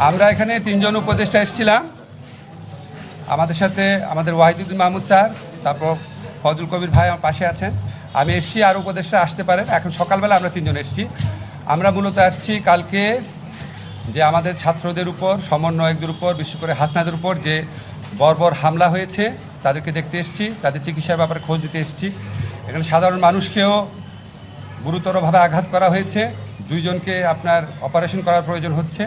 আমরা এখানে তিনজন উপদেষ্টা এসেছিলাম, আমাদের সাথে আমাদের ওয়াহিদুদ্দিন মাহমুদ স্যার, তারপর ফজল কবির ভাই আমার পাশে আছেন। আমি এসেছি, আর উপদেষ্টা আসতে পারেন। এখন সকালবেলা আমরা তিনজন এসেছি। আমরা মূলত আসছি কালকে যে আমাদের ছাত্রদের উপর, সমন্বয়কদের উপর, বিশেষ করে হাসনাদের উপর যে বর্বর হামলা হয়েছে তাদেরকে দেখতে এসেছি, তাদের চিকিৎসার ব্যাপারে খোঁজ দিতে এসেছি। এখানে সাধারণ মানুষকেও গুরুতরভাবে আঘাত করা হয়েছে, দুইজনকে আপনার অপারেশন করার প্রয়োজন হচ্ছে।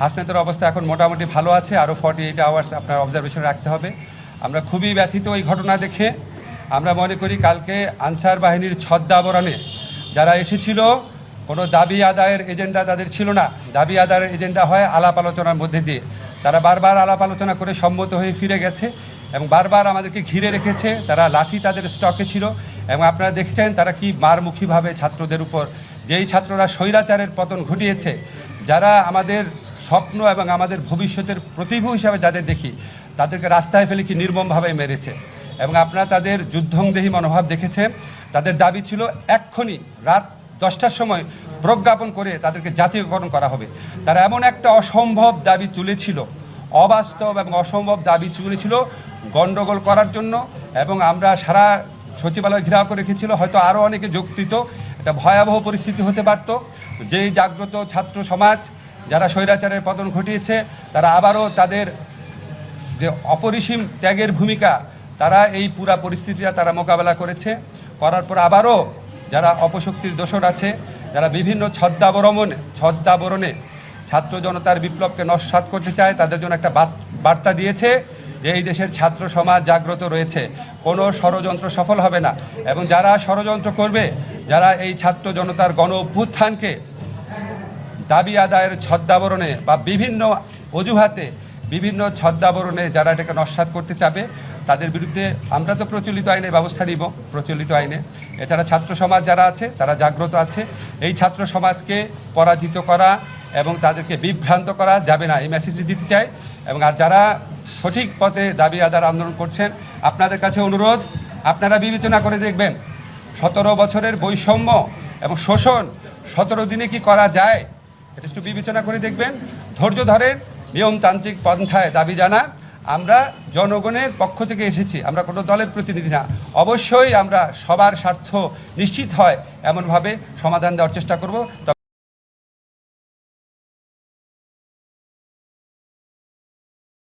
হাসনাতের অবস্থা এখন মোটামুটি ভালো আছে, আরও 48 আওয়ার্স আপনার অবজারভেশন রাখতে হবে। আমরা খুবই ব্যথিত এই ঘটনা দেখে। আমরা মনে করি কালকে আনসার বাহিনীর ছদ্মাবরণে যারা এসেছিল, কোনো দাবি আদায়ের এজেন্ডা তাদের ছিল না। দাবি আদায়ের এজেন্ডা হয় আলাপ আলোচনার মধ্যে দিয়ে। তারা বারবার আলাপ আলোচনা করে সম্মত হয়ে ফিরে গেছে এবং বারবার আমাদেরকে ঘিরে রেখেছে। তারা লাঠি তাদের স্টকে ছিল এবং আপনারা দেখছেন তারা কি মারমুখীভাবে ছাত্রদের উপর, যেই ছাত্ররা স্বৈরাচারের পতন ঘটিয়েছে, যারা আমাদের স্বপ্ন এবং আমাদের ভবিষ্যতের প্রতিভূ হিসাবে যাদের দেখি, তাদেরকে রাস্তায় ফেলে কি নির্মমভাবে মেরেছে। এবং আপনারা তাদের যুদ্ধংদেহী মনোভাব দেখেছেন। তাদের দাবি ছিল এক্ষুনি রাত 10টার সময় প্রজ্ঞাপন করে তাদেরকে জাতীয়করণ করা হবে। তারা এমন একটা অসম্ভব দাবি তুলেছিল, অবাস্তব এবং অসম্ভব দাবি তুলেছিল গণ্ডগোল করার জন্য। এবং আমরা সারা সচিবালয় ঘেরাও করে রেখেছিল, হয়তো আরও অনেকে যোগ দিত। এটা ভয়াবহ পরিস্থিতি হতে পারত। যেই জাগ্রত ছাত্র সমাজ যারা স্বৈরাচারের পতন ঘটিয়েছে, তারা আবারও তাদের যে অপরিসীম ত্যাগের ভূমিকা, তারা এই পুরা পরিস্থিতিটা তারা মোকাবেলা করার পর আবারও যারা অপশক্তির দোসর আছে, যারা বিভিন্ন ছদ্মাবরণে ছাত্র জনতার বিপ্লবকে নস্যাৎ করতে চায়, তাদের জন্য একটা বার্তা দিয়েছে যে এই দেশের ছাত্র সমাজ জাগ্রত রয়েছে, কোনো ষড়যন্ত্র সফল হবে না। এবং যারা ষড়যন্ত্র করবে, যারা এই ছাত্র জনতার গণ অভ্যুত্থানকে দাবি আদায়ের ছদ্মাবরণে বা বিভিন্ন অজুহাতে, বিভিন্ন ছদ্মাবরণে যারা এটাকে নস্যাৎ করতে চাবে, তাদের বিরুদ্ধে আমরা তো প্রচলিত আইনে ব্যবস্থা নিব, প্রচলিত আইনে। এছাড়া ছাত্র সমাজ যারা আছে তারা জাগ্রত আছে। এই ছাত্র সমাজকে পরাজিত করা এবং তাদেরকে বিভ্রান্ত করা যাবে না, এই মেসেজ দিতে চাই। এবং আর যারা সঠিক পথে দাবি আদায়ের আন্দোলন করছেন, আপনাদের কাছে অনুরোধ, আপনারা বিবেচনা করে দেখবেন 17 বছরের বৈষম্য এবং শোষণ 17 দিনে কি করা যায়, এটা একটু বিবেচনা করে দেখবেন। ধৈর্য ধরেন, নিয়মতান্ত্রিক পন্থায় দাবি জানা। আমরা জনগণের পক্ষ থেকে এসেছি, আমরা কোনো দলের প্রতিনিধি না। অবশ্যই আমরা সবার স্বার্থ নিশ্চিত হয় এমনভাবে সমাধান দেওয়ার চেষ্টা করব।